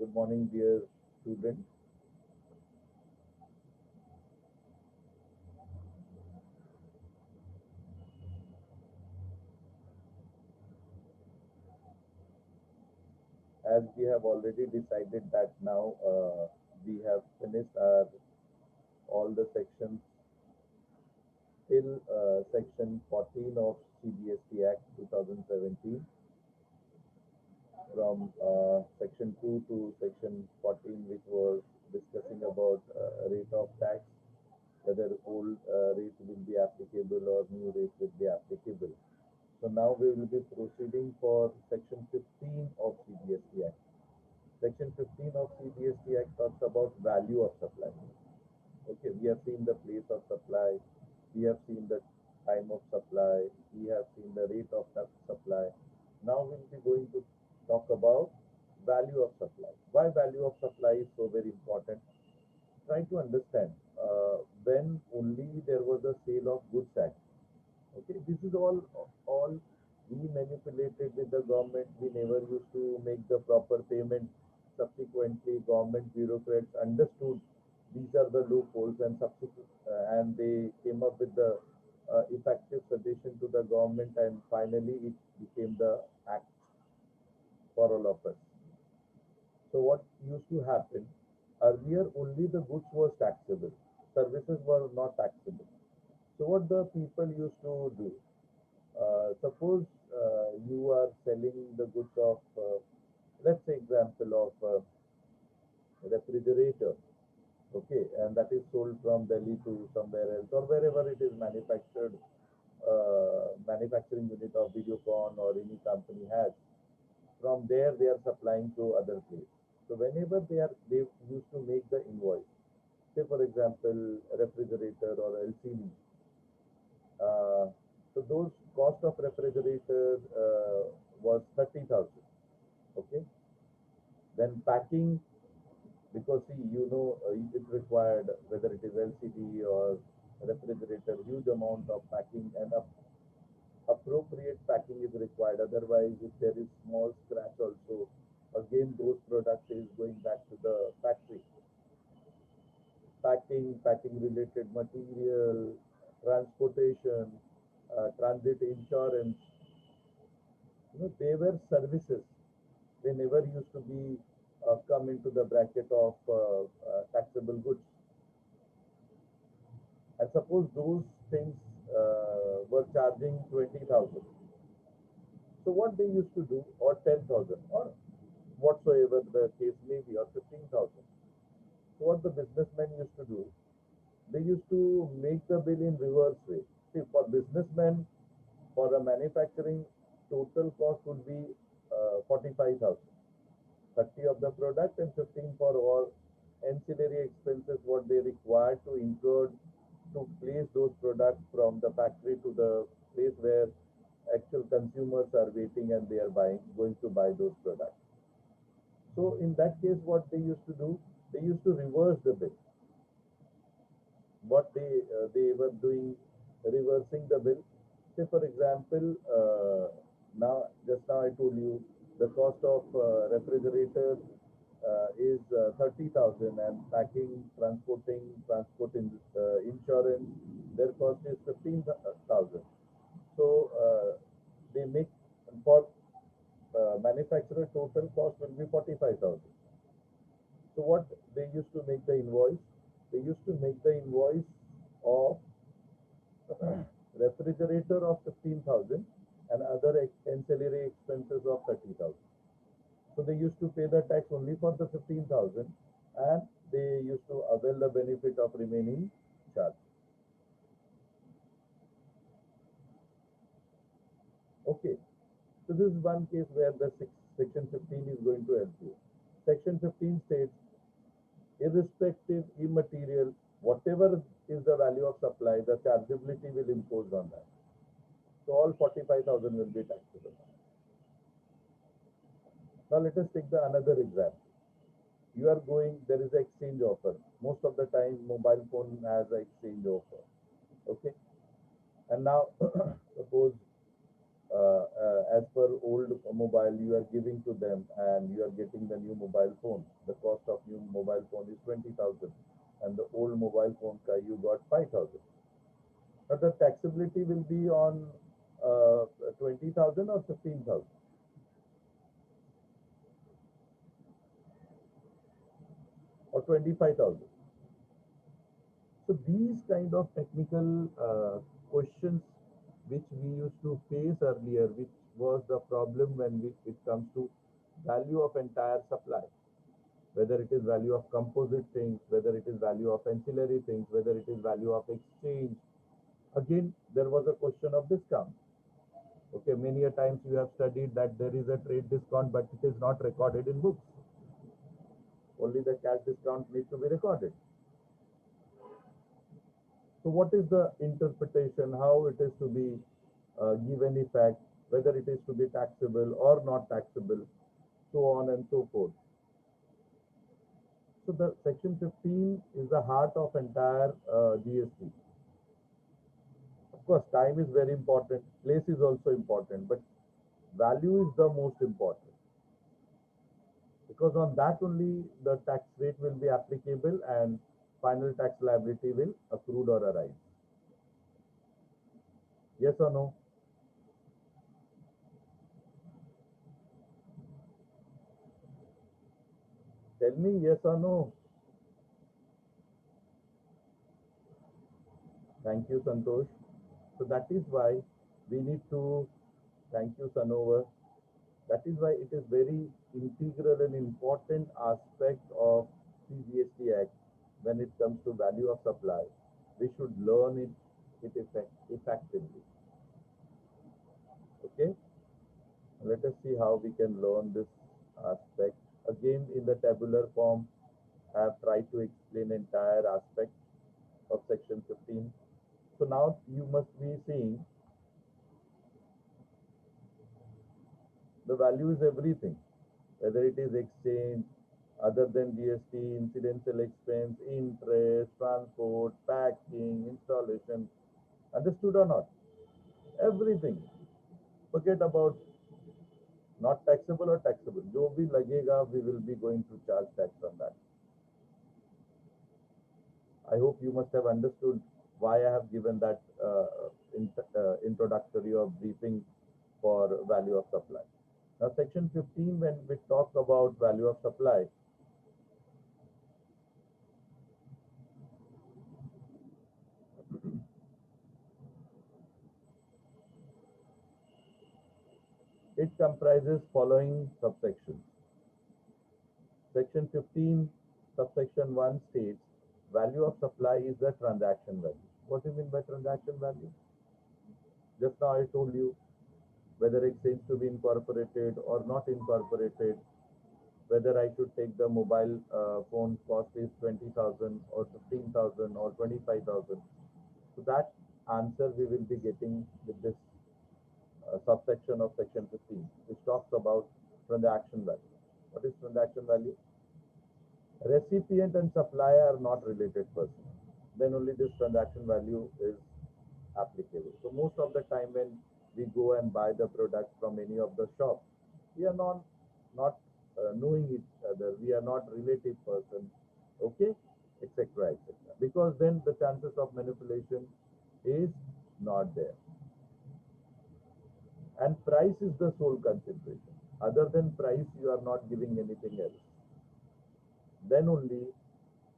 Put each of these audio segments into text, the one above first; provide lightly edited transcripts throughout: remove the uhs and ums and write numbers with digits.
Good morning, dear students. As we have already decided that now we have finished our all the sections till section 14 of CBST Act 2017, from section 2 to section 14, which was discussing about rate of tax, whether old rate will be applicable or new rate will be applicable. So now we will be proceeding for section 15 of CBST Act. Section 15 of CBST Act talks about value of supply. Okay, we have seen the place of supply, we have seen the time of supply, we have seen the rate of supply. Now we'll be going to talk about value of supply. Why value of supply is so very important? Try to understand when only there was a sale of goods act. Okay, this is all we manipulated with the government. We never used to make the proper payment. Subsequently, government bureaucrats understood these are the loopholes, and and they came up with the effective suggestion to the government, and finally it became the act for all of us. So what used to happen earlier? Only the goods was taxable, services were not taxable. So what the people used to do? Suppose you are selling the goods of, let's say, example of refrigerator, okay, and that is sold from Delhi to somewhere else or wherever it is manufactured. Manufacturing unit of Videocon or any company has. From there, they are supplying to other place. So whenever they used to make the invoice. Say for example, refrigerator or LCD. So those cost of refrigerator was 30,000. Okay. Then packing, because see, it required, whether it is LCD or refrigerator, huge amount of packing, and appropriate packing is required. Otherwise, if there is small scratch also, again those products is going back to the factory. Packing related material, transportation, transit insurance, they were services. They never used to be come into the bracket of taxable goods. And suppose those things were charging 20,000. So what they used to do, or 10,000, or whatsoever the case may be, or 15,000. So what the businessmen used to do, they used to make the bill in reverse way. See, for businessmen, for a manufacturing, total cost would be 45,000. 30 of the product and 15 for all ancillary expenses what they require to incur to place those products from the factory to the place where actual consumers are waiting and they are going to buy those products. So in that case, what they used to do, they used to reverse the bill. What they were doing, reversing the bill. Say for example, now I told you the cost of refrigerator is 30,000, and packing, insurance, their cost is 15,000. So they make, for manufacturer, total cost will be 45,000. So what they used to make the invoice? They used to make the invoice of refrigerator of 15,000 and other ancillary expenses of 30,000. So they used to pay the tax only for the 15,000, and they used to avail the benefit of remaining charge. Okay. So this is one case where the section 15 is going to help you. Section 15 states, irrespective, immaterial, whatever is the value of supply, the chargeability will impose on that. So all 45,000 will be taxable. Now let us take the another example. You are going, there is an exchange offer. Most of the time, mobile phone has an exchange offer. Okay. And now, suppose as per old mobile you are giving to them and you are getting the new mobile phone. The cost of new mobile phone is 20,000 and the old mobile phone you got 5,000. Now the taxability will be on 20,000 or 15,000 or 25,000. So these kind of technical questions which we used to face earlier, which was the problem when it comes to value of entire supply, whether it is value of composite things, whether it is value of ancillary things, whether it is value of exchange. Again, there was a question of discount. Okay, many a times you have studied that there is a trade discount, but it is not recorded in books. Only the cash discount needs to be recorded. So what is the interpretation, how it is to be given effect, whether it is to be taxable or not taxable, so on and so forth. So the section 15 is the heart of entire GST. Of course, time is very important, place is also important, but value is the most important because on that only the tax rate will be applicable and final tax liability will accrue or arise. Yes or no? Tell me yes or no. Thank you, Santosh. So that is why we need to thank you, Sanover. That is why it is very integral and important aspect of CGST Act when it comes to value of supply. We should learn it effectively. Okay, let us see how we can learn this aspect. Again, in the tabular form, I have tried to explain entire aspect of section 15. So now you must be seeing the value is everything, whether it is exchange, other than GST, incidental expense, interest, transport, packing, installation. Understood or not? Everything. Forget about not taxable or taxable. जो भी लगेगा, we will be going to charge tax on that. I hope you must have understood why I have given that introductory or briefing for value of supply. Now, section 15, when we talk about value of supply, it comprises following subsections. Section 15, subsection 1 states, value of supply is the transaction value. What do you mean by transaction value? Just now I told you whether exchange to be incorporated or not incorporated, whether I should take the mobile phone cost is 20,000 or 15,000 or 25,000. So that answer we will be getting with this subsection of section 15, which talks about transaction value. What is transaction value? Recipient and supplier are not related persons. Then only this transaction value is applicable. So most of the time when we go and buy the product from any of the shops, we are not knowing each other. We are not relative person, okay, etc., etc. Because then the chances of manipulation is not there. And price is the sole consideration. Other than price, you are not giving anything else. Then only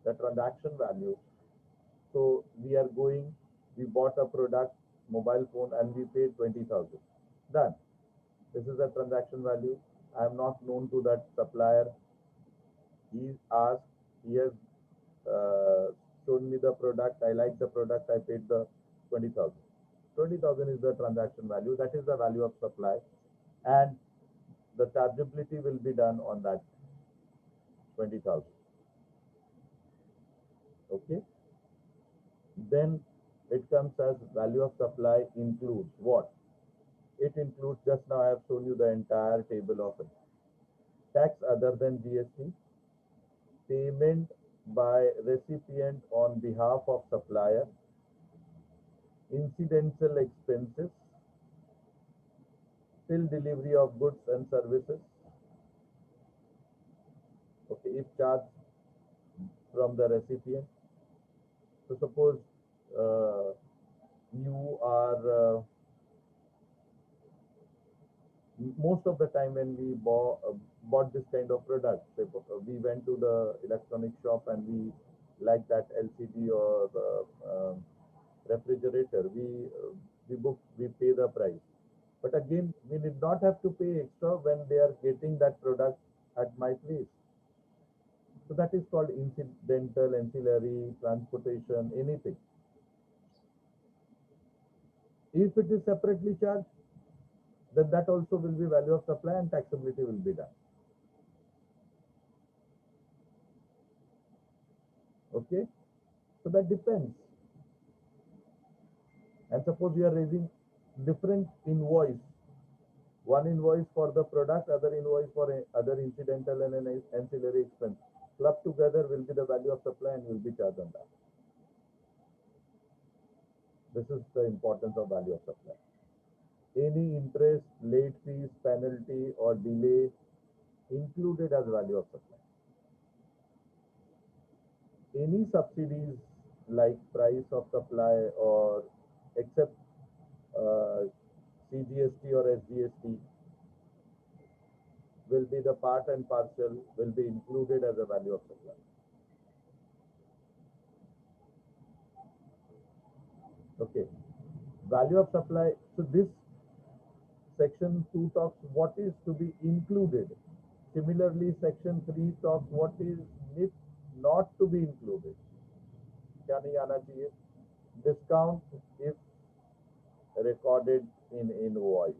the transaction value. So we are going, we bought a product, mobile phone, and we paid 20,000. Done. This is the transaction value. I am not known to that supplier. He asked, he has shown me the product. I like the product. I paid the 20,000. 20,000 is the transaction value. That is the value of supply, and the chargeability will be done on that 20,000. Okay. Then it comes as value of supply includes what? It includes, just now I have shown you the entire table of it. Tax other than GST, payment by recipient on behalf of supplier, incidental expenses, till delivery of goods and services. Okay, if charged from the recipient. So suppose you are most of the time when we bought this kind of product, say, we went to the electronic shop and we like that LCD or refrigerator, we pay the price. But again, we did not have to pay extra when they are getting that product at my place. So that is called incidental, ancillary, transportation, anything. If it is separately charged, then that also will be value of supply and taxability will be done. Okay, so that depends. And suppose you are raising different invoice, one invoice for the product, other invoice for other incidental and an ancillary expense. Clubbed together will be the value of supply and will be charged on that. This is the importance of value of supply. Any interest, late fees, penalty, or delay included as value of supply. Any subsidies like price of supply or except CGST or SGST will be the part and parcel will be included as a value of supply. Okay, value of supply. So this section 2 talks what is to be included. Similarly, section 3 talks what is not to be included. क्या नहीं आना चाहिए? Discount if recorded in invoice.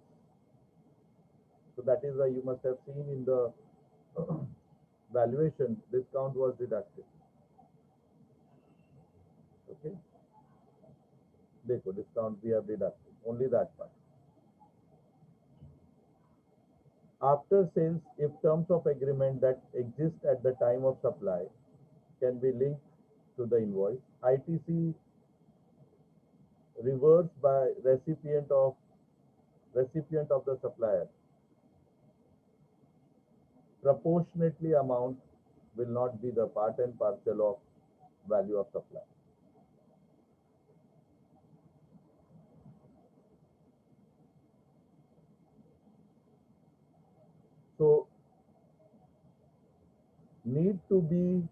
So that is why you must have seen in the valuation, discount was deducted. Okay, देखो discount we have deducted, only that part. After sales, if terms of agreement that exist at the time of supply can be linked to the invoice, ITC reversed by recipient of the supplier. Proportionately amount will not be the part and parcel of value of supply. So need to be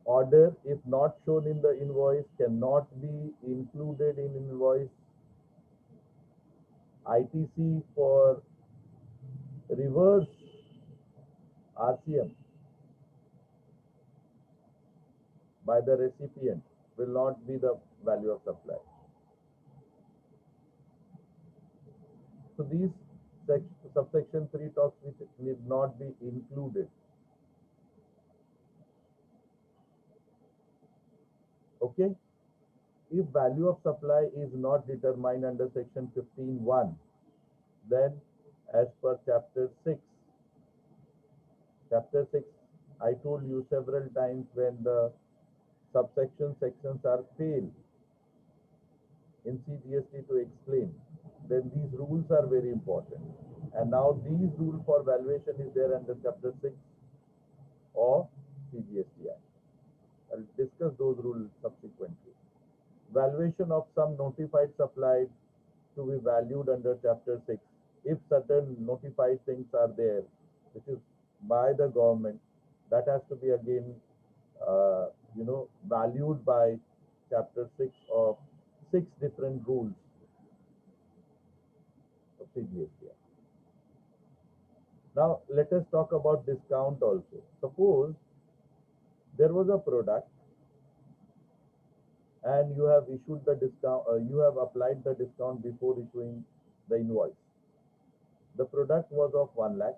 order if not shown in the invoice cannot be included in invoice. ITC for reverse RCM by the recipient will not be the value of supply. So these subsection 3 talks which need not be included. Okay, if value of supply is not determined under section 15(1), then as per chapter 6, I told you several times when the subsection sections are failed in CGST to explain, then these rules are very important. And now these rules for valuation is there under chapter 6 of CGST Act. I'll discuss those rules subsequently. Valuation of some notified supply to be valued under chapter 6. If certain notified things are there, which is by the government, that has to be again, valued by chapter 6 of 6 different rules of CGST. Now let us talk about discount also. Suppose there was a product and you have issued the discount, you have applied the discount before issuing the invoice. The product was of 1 lakh.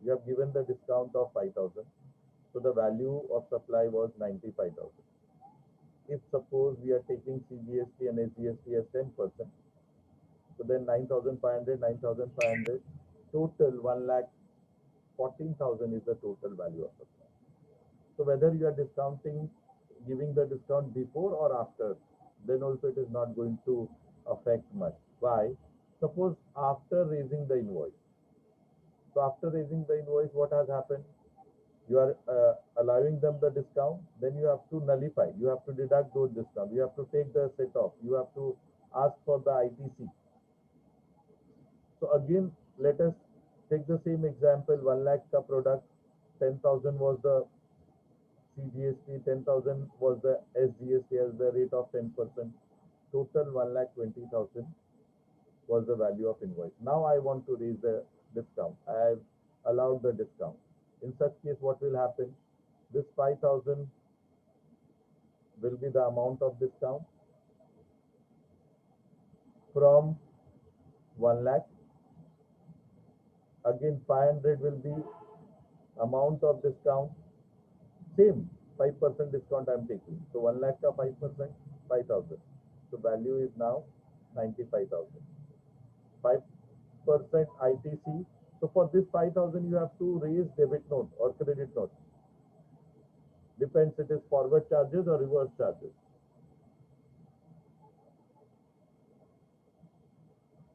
You have given the discount of 5,000. So the value of supply was 95,000. If suppose we are taking CGST and SGST as 10%, so then 9,500, 9,500, total 1 lakh 14,000 is the total value of supply. So whether you are discounting, giving the discount before or after, then also it is not going to affect much. Why? Suppose after raising the invoice. So after raising the invoice, what has happened? You are allowing them the discount, then you have to nullify, you have to deduct those discounts, you have to take the set off, you have to ask for the ITC. So again, let us take the same example. 1 lakh ka product, 10,000 was the CGST, 10,000 was the SGST as the rate of 10%. Total 1,20,000 was the value of invoice. Now I want to raise the discount. I have allowed the discount. In such case, what will happen? This 5,000 will be the amount of discount from 1 lakh. Again, 500 will be amount of discount. Same 5% discount I am taking. So 1 lakh ka 5%, 5,000. So value is now 95,000. 5% ITC. So for this 5,000, you have to raise debit note or credit note. Depends, it is forward charges or reverse charges.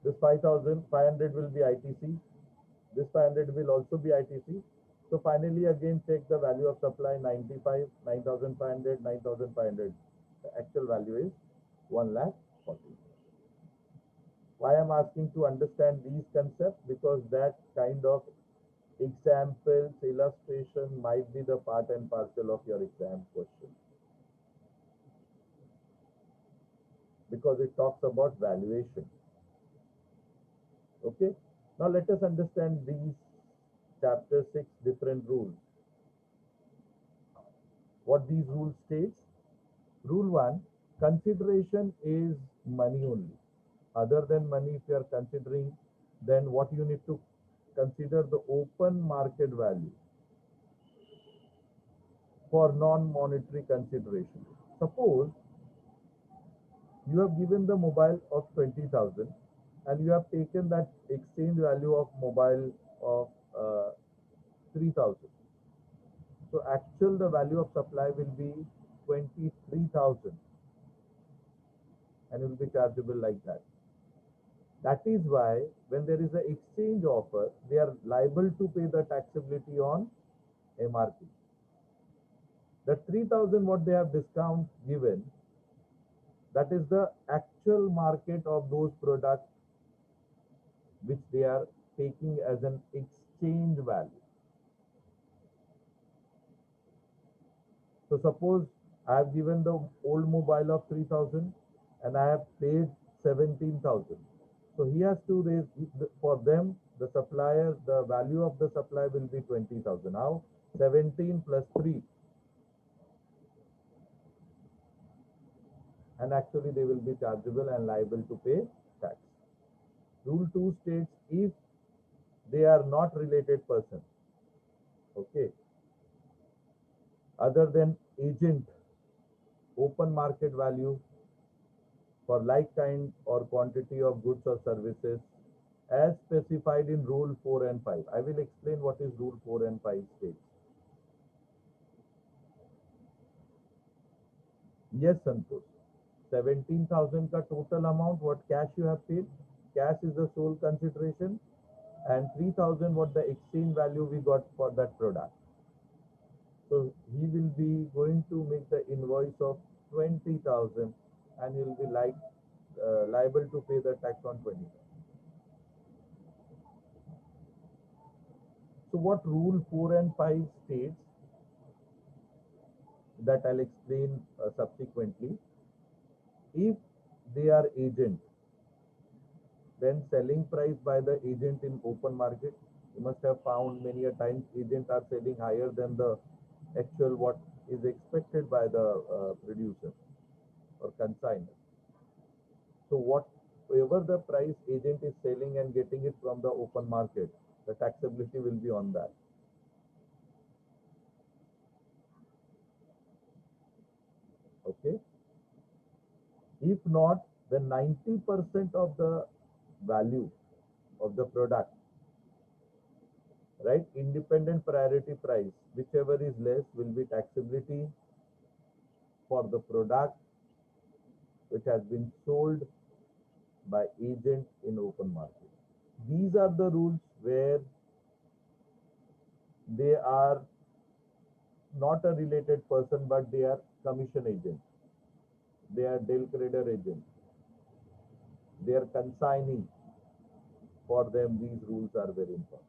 This 5,500 will be ITC. This 500 will also be ITC. So finally, again, check the value of supply 95, 9,500, 9,500. The actual value is 1,40,000. Why I'm asking to understand these concepts? Because that kind of examples, illustration might be the part and parcel of your exam question. Because it talks about valuation. Okay. Now let us understand these chapter 6 different rules. What these rules states? Rule 1, consideration is money only. Other than money, if you are considering, then what you need to consider the open market value for non-monetary consideration. Suppose you have given the mobile of 20,000 and you have taken that exchange value of mobile of 3,000. So actual the value of supply will be 23,000 and it will be chargeable like that. That is why when there is an exchange offer, they are liable to pay the taxability on MRP. The 3,000 what they have discount given, that is the actual market of those products which they are taking as an exchange value. So suppose I have given the old mobile of 3,000 and I have paid 17,000. So he has to raise, for them, the supplier, the value of the supply will be 20,000. Now 17 plus 3. And actually they will be chargeable and liable to pay tax. Rule 2 states if they are not related person, okay, other than agent, open market value for like kind or quantity of goods or services as specified in rule 4 and 5. I will explain what is rule 4 and 5 states. Yes, Santosh. 17,000 ka total amount what cash you have paid. Cash is the sole consideration and 3,000 what the exchange value we got for that product. So he will be going to make the invoice of 20,000 and he will be liable to pay the tax on 20,000. So what rule 4 and 5 states that I'll explain subsequently. If they are agent, then selling price by the agent in open market, you must have found many a times agents are selling higher than the actual what is expected by the producer or consignor. So whatever the price agent is selling and getting it from the open market, the taxability will be on that. Okay. If not, then 90% of the value of the product, right? Independent priority price, whichever is less, will be taxability for the product which has been sold by agent in open market. These are the rules where they are not a related person, but they are commission agent. They are deal trader agent. They are consignee. For them, these rules are very important.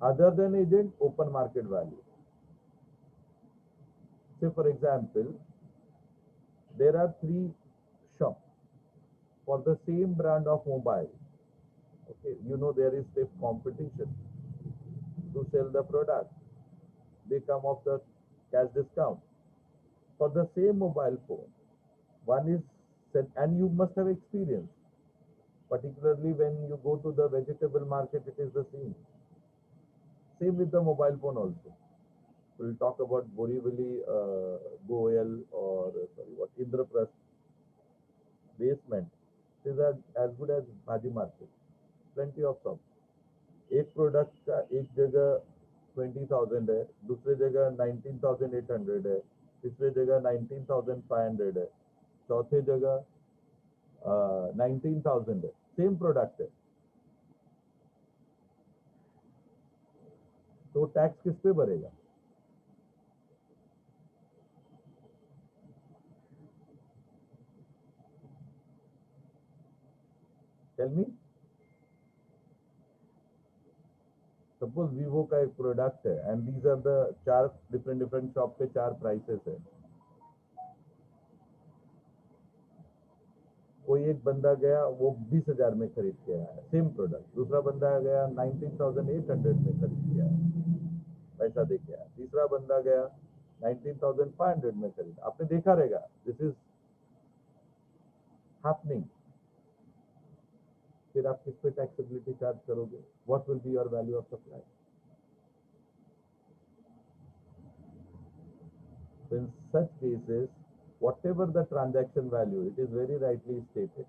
Other than agent, open market value. Say, for example, there are three shops for the same brand of mobile. Okay, there is stiff competition to sell the product. They come off the cash discount for the same mobile phone. One is and you must have experience, particularly when you go to the vegetable market, it is the same. Same with the mobile phone also. We'll talk about Borivali, Goel, or sorry, what Indraprasth basement. These are as good as Bhaji market. Plenty of shops. एक product का एक जगह 20,000 है, दूसरे जगह 19,800 है, तीसरे जगह 19,500 है, चौथे जगह 19,000 है. सेम प्रोडक्ट है, तो टैक्स किस पे भरेगा? Tell me. सपोज वीवो का एक प्रोडक्ट है एंड दीज आर द चार डिफरेंट शॉप पे चार प्राइसेस है. कोई एक बंदा गया वो 20,000 में खरीद के आया सेम प्रोडक्ट, दूसरा बंदा गया 19,800 में खरीद के आया, पैसा दे के आया, तीसरा बंदा गया 19,500 में खरीदा. आपने देखा रहेगा, दिस इज हैपनिंग. फिर आप किस पे टैक्सेबिलिटी चार्ज करोगे? What will be your value of supply? So in such cases, whatever the transaction value, it is very rightly stated,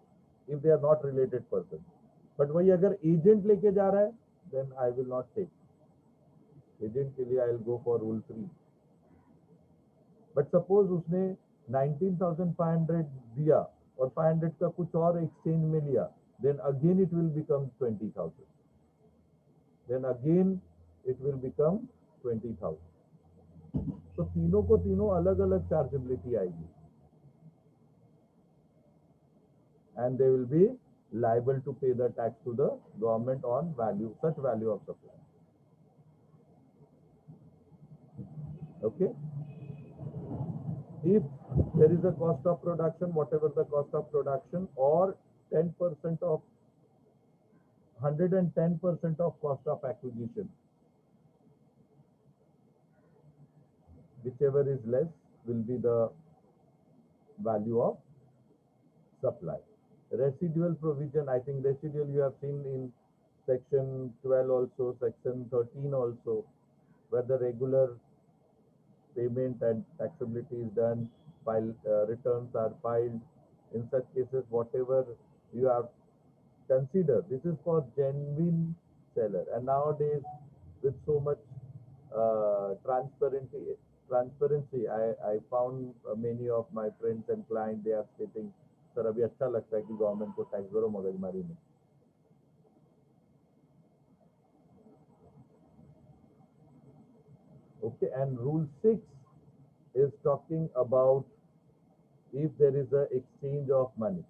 if they are not related person. But वही अगर agent लेके जा रहा है, then I will not take. Agent के लिए I will go for rule 3. But suppose उसने 19,500 दिया और 500 का कुछ और exchange में लिया, then again it will become 20,000. Then again it will become 20,000. तो तीनों को तीनों अलग अलग चार्जेबिलिटी आएगी, and they will be liable to pay the tax to the government on value, such value of supply. Okay. If there is a cost of production, whatever the cost of production, or 10% of 110% of cost of acquisition, whichever is less will be the value of supply. Residual provision, I think residual you have seen in section 12 also, section 13 also, where the regular payment and taxability is done, file returns are filed. In such cases, whatever you have considered, this is for genuine seller. And nowadays, with so much transparency, I found many of my friends and clients, they are stating, sir, अभी अच्छा लगता है कि government को tax भरो, मगजमारी में. Okay, and rule 6 is talking about if there is a exchange of money,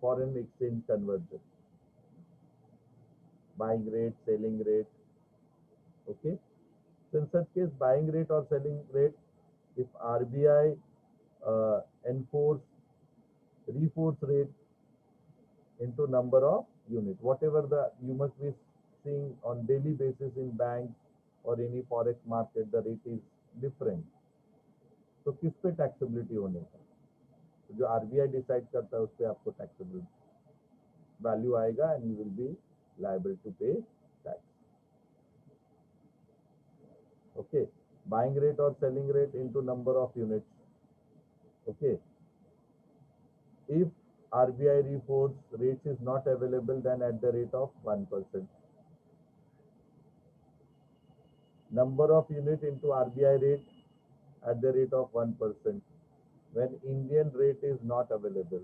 foreign exchange conversion, buying rate, selling rate. Okay, so in such case, buying rate or selling rate, if RBI reforce rate into number of units, whatever you must be seeing on daily basis in banks or any forex market, the rate is different. तो किस पे taxability होने का? तो जो RBI decide करता है उस पे आपको टैक्सेबिलिटी वैल्यू आएगा and you will be liable to pay tax. Okay, buying rate or selling rate into number of units. Okay, if RBI reports rates is not available, then at the rate of 1%. Number of unit into RBI rate at the rate of 1%. when Indian rate is not available.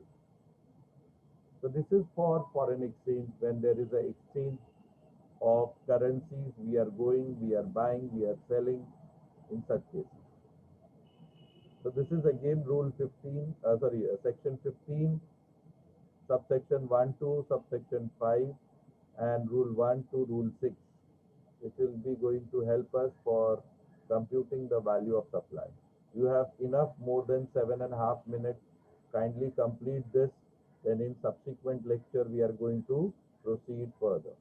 So this is for foreign exchange when there is a exchange of currencies. We are going, we are buying, we are selling in such cases. So this is again rule 15, section 15, subsection 1 to subsection 5, and rule 1 to rule 6, which will be going to help us for computing the value of supply. You have enough more than 7.5 minutes. Kindly complete this. Then in subsequent lecture, we are going to proceed further.